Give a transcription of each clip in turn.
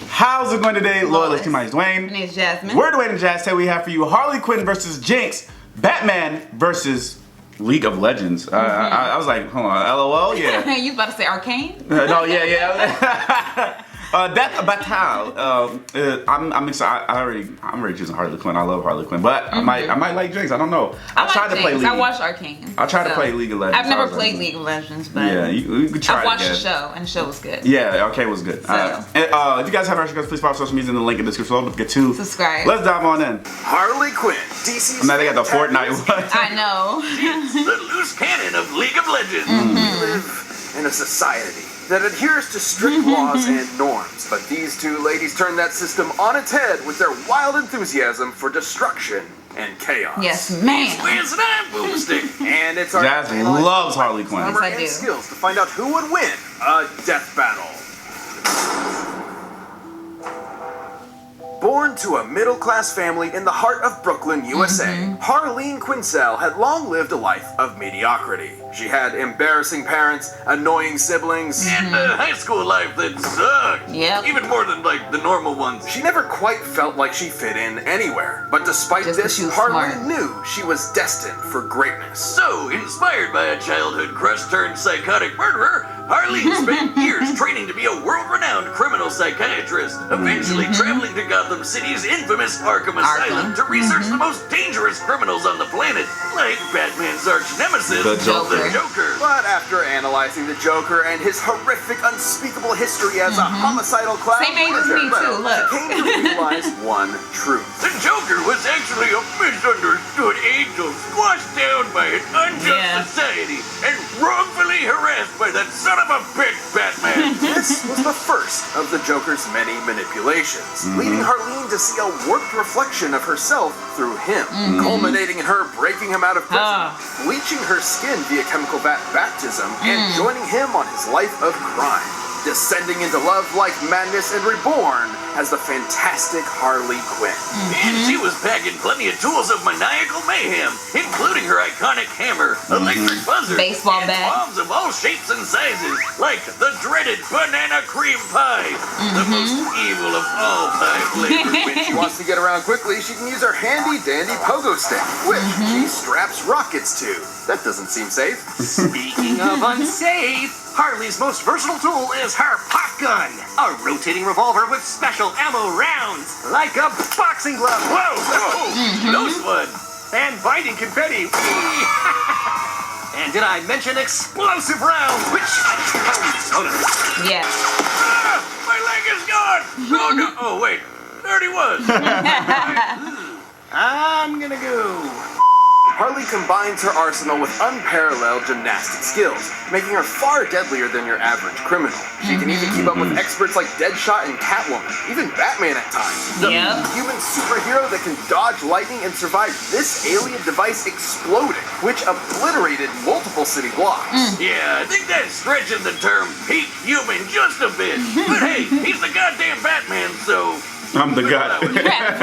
How's it going today? Loyal listener, my name is Dwayne. My name is Jasmine. We're Dwayne N Jazz. Today we have for you Harley Quinn versus Jinx, Batman versus League of Legends. I was like, hold on, LOL, yeah. You about to say Arcane? No, yeah. Death Battle. I'm excited. I'm already choosing Harley Quinn. I love Harley Quinn, but I might like Jinx. I don't know. I tried to play League. I watched Arcane. I tried to play League of Legends. I've never played League of Legends, but yeah, you could try. I watched the show, and the show was good. Yeah, Arcane was good. So. If you guys have questions, please follow social media in the link in the description. Don't forget to subscribe. Let's dive on in. Harley Quinn, DC's. Now they got the Fortnite one. I know. The loose cannon of League of Legends. We live in a society that adheres to strict laws and norms, but these two ladies turn that system on its head with their wild enthusiasm for destruction and chaos. Yes, man. Where's that boomstick? And it's our Jasmine loves Harley Quinn. Yes, I do. Skills to find out who would win a death battle. Born to a middle-class family in the heart of Brooklyn, USA, Harleen Quinzel had long lived a life of mediocrity. She had embarrassing parents, annoying siblings, and a high school life that sucked. Yep. Even more than, the normal ones. She never quite felt like she fit in anywhere. But despite this, Harleen knew she was destined for greatness. So, inspired by a childhood crush-turned-psychotic murderer, Harleen spent years training to be a world-renowned criminal psychiatrist, eventually traveling to Gotham City's infamous Arkham Asylum to research the most dangerous criminals on the planet, like Batman's arch-nemesis, the Joker. But after analyzing the Joker and his horrific, unspeakable history as a homicidal clown, same age as me too, look. She came to realize one truth. The Joker was actually a misunderstood angel squashed down by an unjust society and wrongfully harassed by that son of a bitch Batman. This was the first of the Joker's many manipulations, leading Harleen to see a warped reflection of herself through him, culminating in her breaking him out of prison, bleaching her skin via chemical baptism, and joining him on his life of crime. Descending into love like madness and reborn as the fantastic Harley Quinn. And she was packing plenty of tools of maniacal mayhem, including her iconic hammer, electric buzzer, baseball and bat, bombs of all shapes and sizes, like the dreaded banana cream pie, the most evil of all pie flavors. When she wants to get around quickly, she can use her handy-dandy pogo stick, which she straps rockets to. That doesn't seem safe. Speaking of unsafe, Harley's most versatile tool is her pop gun, a rotating revolver with special ammo rounds, like a boxing glove. Whoa, close one. And binding confetti. And did I mention explosive rounds, which... Yeah. My leg is gone. Oh, no. Oh, wait. There he was. I'm gonna go. Harley combines her arsenal with unparalleled gymnastic skills, making her far deadlier than your average criminal. She can even keep up with experts like Deadshot and Catwoman, even Batman at times. The human superhero that can dodge lightning and survive this alien device exploding, which obliterated multiple city blocks. Yeah, I think that's stretching the term peak human just a bit. But hey, he's the goddamn Batman, so... I'm the guy.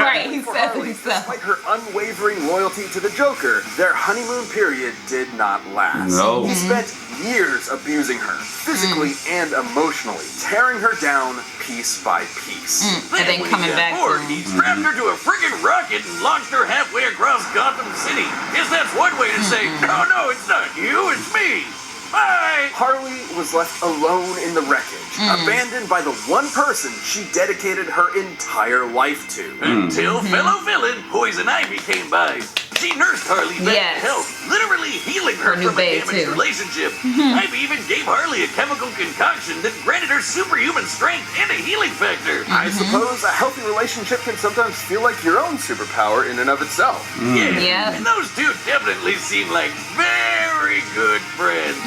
Right, he said himself. Despite her unwavering loyalty to the Joker, their honeymoon period did not last. No. He spent years abusing her, physically and emotionally, tearing her down piece by piece. And then coming back to he strapped her to a friggin' rocket and launched her halfway across Gotham City. Guess that's one way to say, oh no, it's not you, it's me. Bye! Harley was left alone in the wreckage, abandoned by the one person she dedicated her entire life to. Until fellow villain Poison Ivy came by. She nursed Harley back to health, literally healing her from a damaged relationship. Ivy even gave Harley a chemical concoction that granted her superhuman strength and a healing factor. I suppose a healthy relationship can sometimes feel like your own superpower in and of itself. Yeah, and those two definitely seem like very good friends.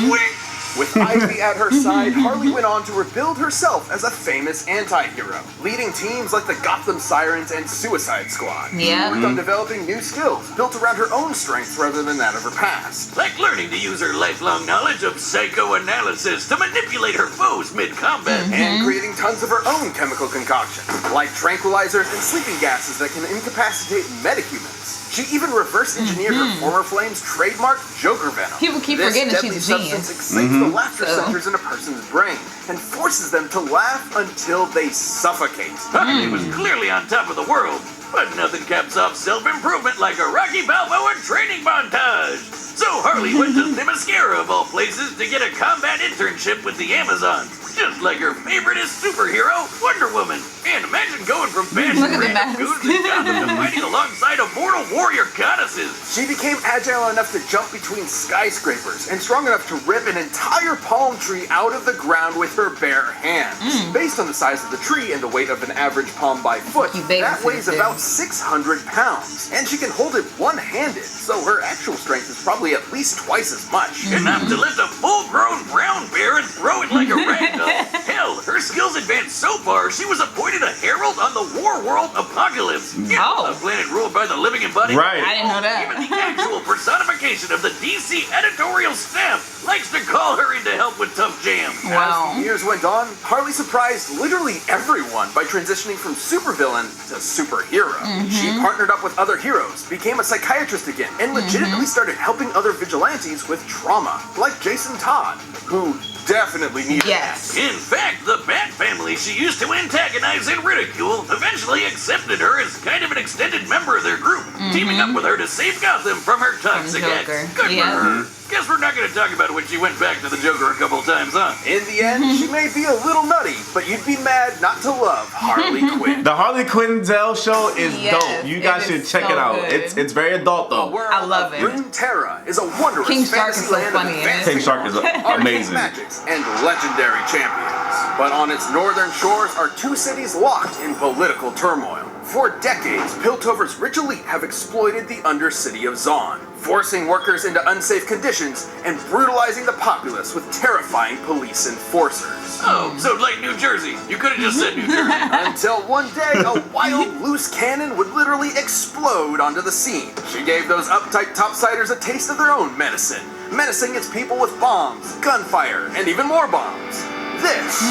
Wink. With Ivy at her side, Harley went on to rebuild herself as a famous anti-hero, leading teams like the Gotham Sirens and Suicide Squad. She worked on developing new skills, built around her own strengths rather than that of her past. Like learning to use her lifelong knowledge of psychoanalysis to manipulate her foes mid-combat. And creating tons of her own chemical concoctions, like tranquilizers and sleeping gases that can incapacitate metahumans. She even reverse engineered her former flame's trademark Joker venom. People keep This forgetting deadly she's a substance genius. excites the laughter centers in a person's brain and forces them to laugh until they suffocate. Harley was clearly on top of the world, but nothing caps off self-improvement like a Rocky Balboa training montage. So Harley went to Themyscira of all places to get a combat internship with the Amazon, just like her favoriteest superhero, Wonder Woman. And imagine going from fashion Look at the random mask. goons in Gotham to fighting alongside immortal warrior goddesses. She became agile enough to jump between skyscrapers and strong enough to rip an entire palm tree out of the ground with her bare hands. Based on the size of the tree and the weight of an average palm by foot, You that babysit weighs it. about 600 pounds. And she can hold it one-handed, so her actual strength is probably at least twice as much. Enough to lift a full-grown brown bear and throw it like a ragdoll. Hell, her skills advanced so far, she was appointed a herald on the War World Apocalypse. Yeah, Oh. a planet ruled by the living embodiment. Right. I didn't know Even that. the actual personification of the DC editorial staff likes to call her in to help with tough jams. Wow. As the years went on, Harley surprised literally everyone by transitioning from supervillain to superhero. She partnered up with other heroes, became a psychiatrist again, and legitimately started helping other vigilantes with trauma, like Jason Todd, who definitely needed Yes. In fact, the Bat family she used to antagonize and ridicule eventually accepted her as kind of an extended member of their group, teaming up with her to save Gotham from her toxic ex. Joker. Good Yeah. for her. Guess we're not going to talk about when she went back to the Joker a couple times, huh? In the end, she may be a little nutty, but you'd be mad not to love Harley Quinn. The Harley Quinn Zell show is Yes, dope. You it guys is should check so it out. good. It's very adult A though. world I love of it. Runeterra is a wondrous King Shark is fantasy so land of funny in it. advancing King Shark is arcane amazing. magics and legendary champions. But on its northern shores are two cities locked in political turmoil. For decades, Piltovers ritually have exploited the undercity of Zaun, forcing workers into unsafe conditions and brutalizing the populace with terrifying police enforcers. Oh, so like New Jersey. You could have just said New Jersey. Until one day, a wild, loose cannon would literally explode onto the scene. She gave those uptight topsiders a taste of their own medicine, menacing its people with bombs, gunfire, and even more bombs. This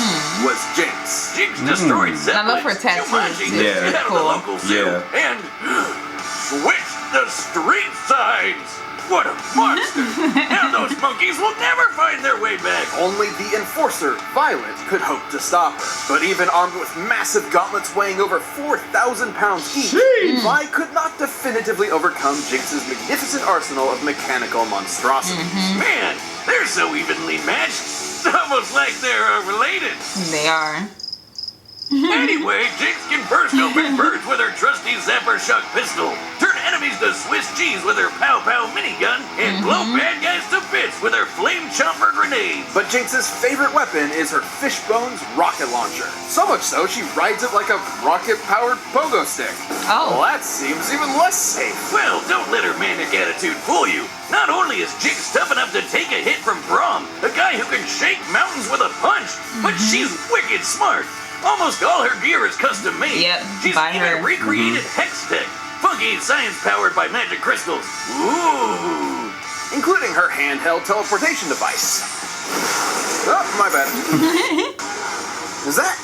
was Jinx. Jinx destroyed I love her Zeppelins, tattoos. Jumanji, Yeah. out of the Cool. local zoo, Yeah. and switched the street signs. What a monster! Now those monkeys will never find their way back. Only the enforcer, Violet, could hope to stop her. But even armed with massive gauntlets weighing over 4,000 pounds each, Jeez. Vi could not definitively overcome Jinx's magnificent arsenal of mechanical monstrosities. Man, they're so evenly matched. It's almost like they're related. They are. Anyway, Jinx can burst open birds with her trusty Zapper Shock pistol, turn enemies to Swiss cheese with her Pow Pow minigun, and blow bad guys to bits with her Flame Chomper grenades. But Jinx's favorite weapon is her Fishbones rocket launcher. So much so, she rides it like a rocket-powered pogo stick. Oh. Well, that seems even less safe. Well, don't let her manic attitude fool you. Not only is Jinx tough enough to take a hit from Braum, a guy who can shake mountains with a punch, but she's wicked smart. Almost all her gear is custom made. Yep, She's by even her. recreated Hex Tech, funky science powered by magic crystals. Ooh. Including her handheld teleportation device. Oh, my bad. Is that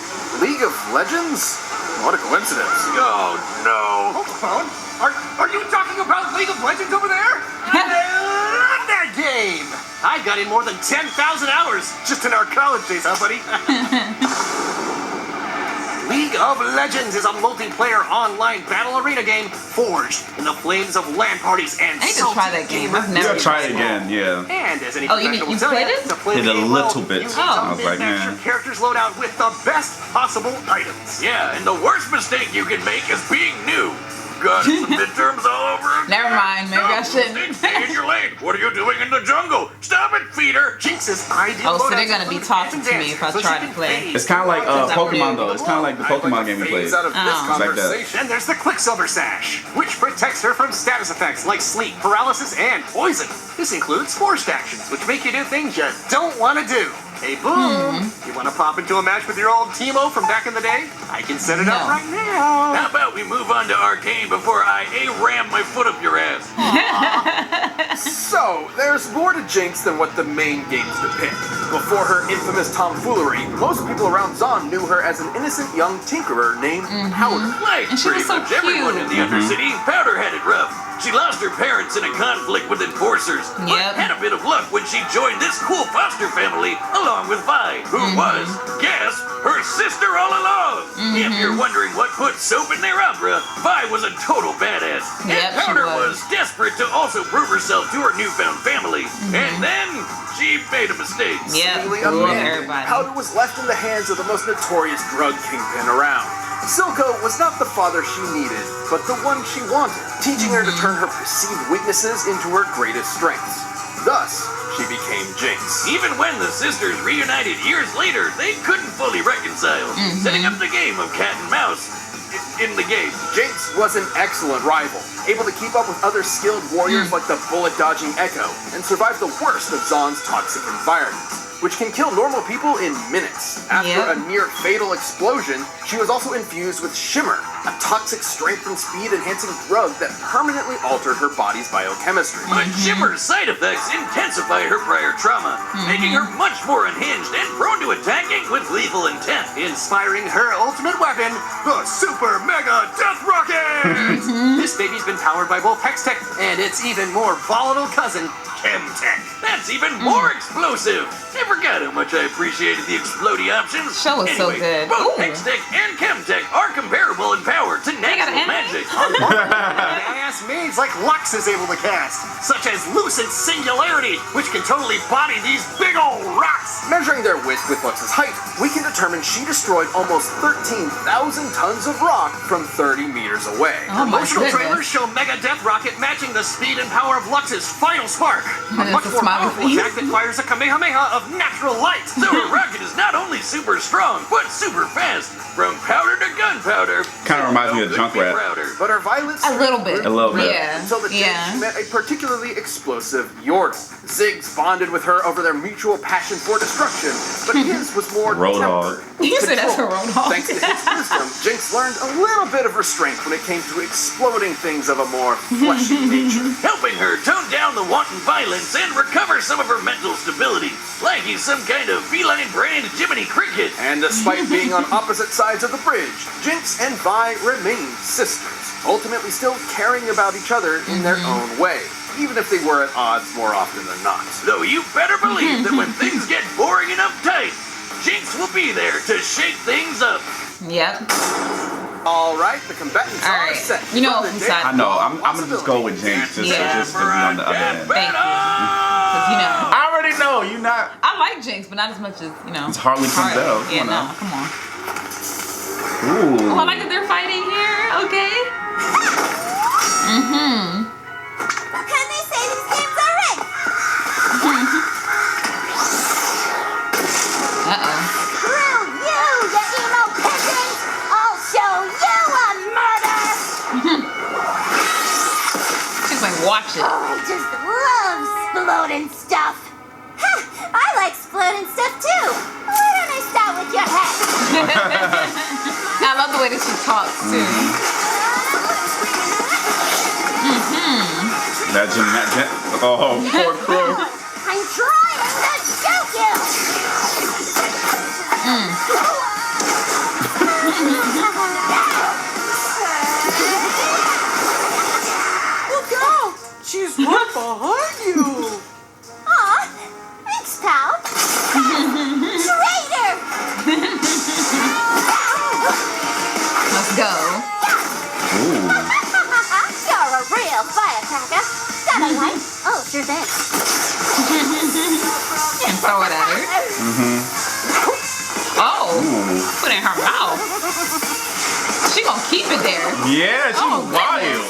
League of Legends? What a coincidence. Oh no. Hold the phone. Are you talking about League of Legends over there? I love that game. I got in more than 10,000 hours just in our college days, huh, buddy? League of Legends is a multiplayer online battle arena game forged in the flames of LAN parties and I need to try that game. I've You never gotta try it again, yeah. And as any Oh, you professional you will tell played you, it? to play Did the a game little well, bit. you need I to was like, min-max man. your character's loadout with the best possible items. Yeah, and the worst mistake you can make is being new. Got some midterms all over again. Never mind, maybe I shouldn't. Stay in your lane. What are you doing in the jungle? Stop it, feeder. Jinx's ideal Oh, so they're loadouts gonna be include talking dance to me if I so she try to can play. phase It's kind of like Since I'm Pokemon new. though. It's kind of like the Pokemon game we played. Phase out of this Oh. It's like that. conversation. Then there's the Quicksilver Sash, which protects her from status effects like sleep, paralysis, and poison. This includes forced actions, which make you do things you don't want to do. Hey, Boom, you want to pop into a match with your old Teemo from back in the day? I can set it up No. right now. How about we move on to Arcane before I ram my foot up your ass? So, there's more to Jinx than what the main games depict. Before her infamous tomfoolery, most people around Zon knew her as an innocent young tinkerer named Powder. Like And she pretty was so much everyone in the Undercity, Powder had it rough. She lost her parents in a conflict with enforcers, but Yep. had a bit of luck when she joined this cool foster family along with Vi, who was, guess, her sister all along. If you're wondering what put soap in their opera, Vi was a total badass. Yep, And she Powder was. was desperate to also prove herself to her newfound family. And then she made a mistake. Yep. Seemingly Ooh, abandoned, everybody. Powder was left in the hands of the most notorious drug kingpin around. Silco was not the father she needed, but the one she wanted, teaching her to turn her perceived weaknesses into her greatest strengths. Thus, she became Jinx. Even when the sisters reunited years later, they couldn't fully reconcile, setting up the game of cat and mouse in the game. Jinx was an excellent rival, able to keep up with other skilled warriors like the bullet-dodging Echo, and survive the worst of Zon's toxic environments, which can kill normal people in minutes. After a near fatal explosion, she was also infused with Shimmer, a toxic strength and speed enhancing drug that permanently altered her body's biochemistry. But Shimmer's side effects intensified her prior trauma, making her much more unhinged and prone to attacking with lethal intent. Inspiring her ultimate weapon, the Super Mega Death Rocket! This baby's been powered by both Hextech and its even more volatile cousin, Chemtech. That's even more explosive. I forgot how much I appreciated the explodey options. Show was so Anyway, good. Both Ooh. Hextech and Chemtech are comparable in power to got natural an anime? magic. Badass maids like Lux is able to cast, such as Lucid Singularity, which can totally body these big old rocks. Measuring their width with Lux's height, we can determine she destroyed almost 13,000 tons of rock from 30 meters away. Oh my Promotional goodness. trailers show Mega Death Rocket matching the speed and power of Lux's final spark. A That's much a more smiley powerful face. attack that fires a Kamehameha of natural light. So her rocket is not only super strong, but super fast. From powder to gunpowder. Kinda reminds me of Couldn't be Junkrat. prouder. But her violent A little bit. A little bit. Yeah. until the Jinx Yeah. met a particularly explosive Yordle. Ziggs bonded with her over their mutual passion for destruction, but his was more Roadhog. tempered. You said that's a Controlled. Roadhog. Thanks to his wisdom, Jinx learned a little bit of restraint when it came to exploding things of a more fleshy nature. Helping her tone down the wanton violence and recover some of her mental stability. Like he's some kind of feline-brained Jiminy Cricket. And despite being on opposite sides of the bridge, Jinx and Vi remained sisters, ultimately still caring about each other in their own way, even if they were at odds more often than not. Though you better believe that when things get boring and uptight, Jinx will be there to shake things up. Yep. All right, the combatants All are right. set. You know for the who day side- I know. I'm gonna just go with Jinx just Yeah. to be on the other end. Thank you. 'Cause, you know, I already know you not. I like Jinx, but not as much as, you know. It's Harley Quinn Harley. VS. Yeah, Come on no, come on. Ooh. Oh, I like that they're fighting here. Okay. And they say these games are rigged. Uh-oh. Screw you, you emo pigeons! I'll show you a murder! She's like, watch it. Oh, I just love exploding stuff. Huh, I like exploding stuff too. Why don't I start with your head? I love the way that she talks, too. That oh, poor crew. I'm trying to choke you! Look out! She's right behind you! Aw, thanks, pal. Traitor! Let's go. Ooh. You're a real firecracker. That I like. Oh, sure thing. And throw it at her. Oh, Ooh. put it in her mouth. She gonna keep it there. Yeah, she's Oh, wild.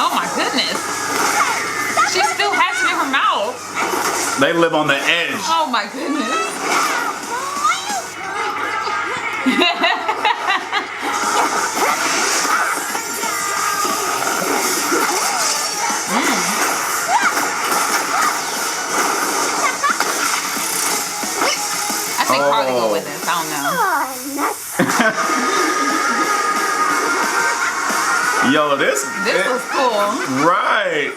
Oh my goodness. She still has it in her mouth. They live on the edge. Oh my goodness. I think Harley go with this. I don't know. Oh, nuts. Yo, this was cool. Right.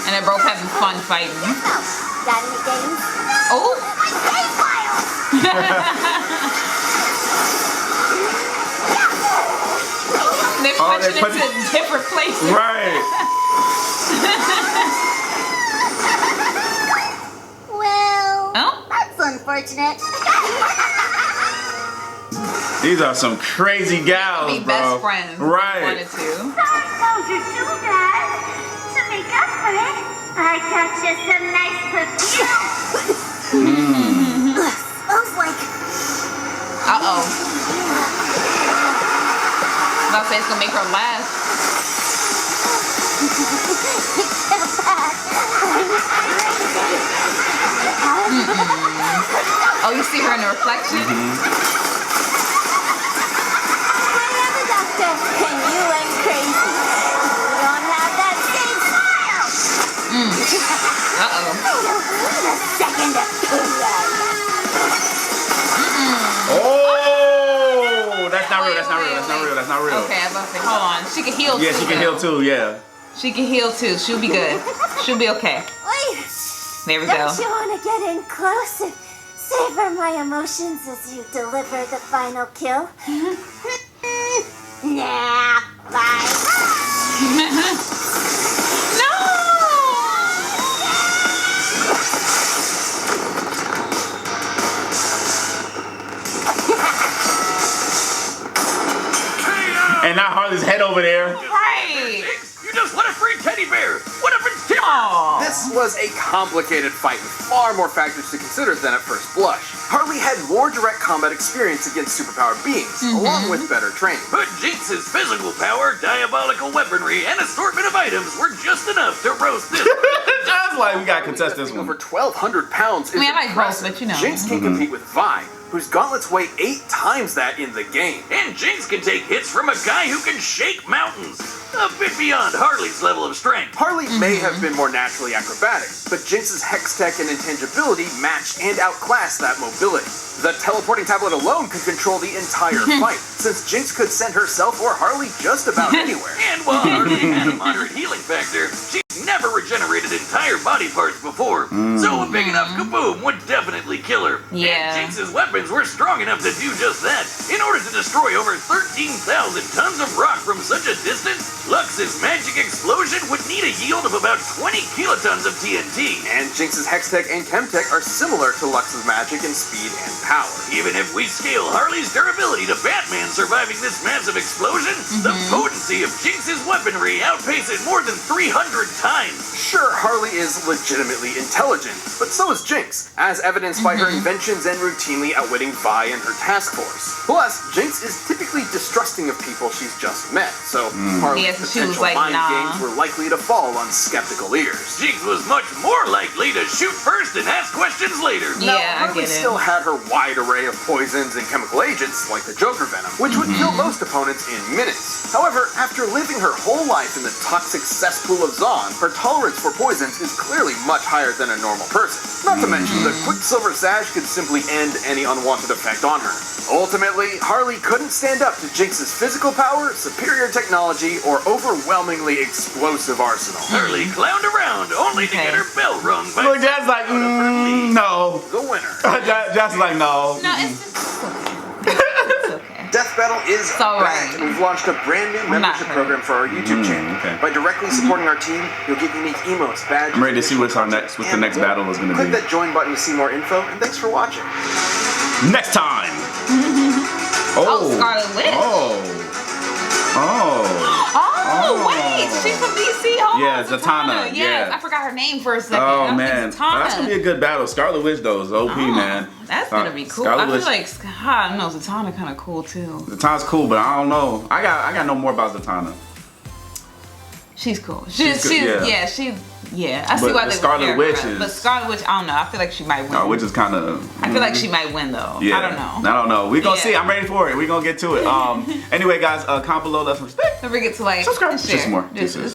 And they're both having fun fighting. Got any games? Oh. My save file! They're punching into different places. Right. Well, Oh? that's unfortunate. These are some crazy gals, be bro. best friends. Right. Wanted to. Sorry, soldier, too bad. To make up for it, I got you some nice perfume. Smells like. Uh-oh. I'll say it's gonna make her laugh. Oh, you see her in the reflection? And you went crazy. You don't have that same smile. Uh-oh. I don't need a second opinion. Oh, that's not real. That's not real. That's not real. That's not real. Okay, I was about to say, hold on. She can heal too. Yeah, she can heal too. Yeah. She can heal too. She'll be good. She'll be okay. Wait. There we go. Don't you want to get in close and savor my emotions as you deliver the final kill? Nah, bye. No! And now Harley's head over there. Right. You just want a free teddy bear. What if it's timber? Aw. This was a complicated fight with far more factors to consider than at first blush. Harley had more direct combat experience against superpowered beings, along with better training. But Jinx's physical power, diabolical weaponry, and assortment of items were just enough to roast this. Just like we gotta contest this Over one. 1,200 pounds is I mean, I like impressive. both, but you know. Jinx can compete with Vi, whose gauntlets weigh 8 times that in the game. And Jinx can take hits from a guy who can shake mountains. A bit beyond Harley's level of strength. Harley may have been more naturally acrobatic, but Jinx's hex tech and intangibility matched and outclassed that mobility. The teleporting tablet alone could control the entire fight, since Jinx could send herself or Harley just about anywhere. And while Harley had a moderate healing factor, she never regenerated entire body parts before. So a big enough kaboom would definitely kill her. Yeah. And Jinx's weapons were strong enough to do just that. In order to destroy over 13,000 tons of rock from such a distance, Lux's magic explosion would need a yield of about 20 kilotons of TNT. And Jinx's hex tech and chem tech are similar to Lux's magic in speed and power. Even if we scale Harley's durability to Batman surviving this massive explosion, the potency of Jinx's weaponry outpaces more than 300 times. Sure, Harley is legitimately intelligent, but so is Jinx, as evidenced by her inventions and routinely outwitting Vi and her task force. Plus, Jinx is typically distrusting of people she's just met, so Harley's Yeah, so she was potential like, mind nah. games were likely to fall on skeptical ears. Jinx was much more likely to shoot first and ask questions later. Yeah, I Harley get it. still had her wide array of poisons and chemical agents, like the Joker Venom, which would kill most opponents in minutes. However, after living her whole life in the toxic cesspool of Zon, her tolerance for poisons is clearly much higher than a normal person. Not to mention, the Quicksilver Sash could simply end any unwanted effect on her. Ultimately, Harley couldn't stand up to Jinx's physical power, superior technology, or overwhelmingly explosive arsenal. Harley clowned around only to get her bell rung by Look, Dad's like, no. The winner. Dad's like, no. No, it's okay. It's okay. Death Battle is all back, right. and we've launched a brand new membership hurt. program for our YouTube channel. okay. By directly supporting our team, you'll get unique emotes, badges. I'm ready to see what's our next, what the and next more. battle is gonna Click be. that join button to see more info, and thanks for watching. Next time. Oh, Scarlet Witch. Oh, wait. She's from DC. Hold Yeah, on. Zatanna, Yes, yeah. I forgot her name for a second. Oh I think man, Zatanna. that's gonna be a good battle. Scarlet Witch though is OP, man. That's gonna be cool. Scarlet I feel Witch- like I don't know, Zatanna kind of cool too. Zatanna's cool, but I don't know. I got no more about Zatanna. She's cool. She's good, yeah. I see But why the they Scarlet would Witch her. is- But Scarlet Witch, I don't know. I feel like she might win. Which is kind of. I feel like she might win though. Yeah, I don't know. I don't know. We're gonna Yeah. see. I'm ready for it. We're gonna get to it. Anyway, guys, comment below. Let's respect. Don't forget to like, Subscribe. and share. Just more. This Just- is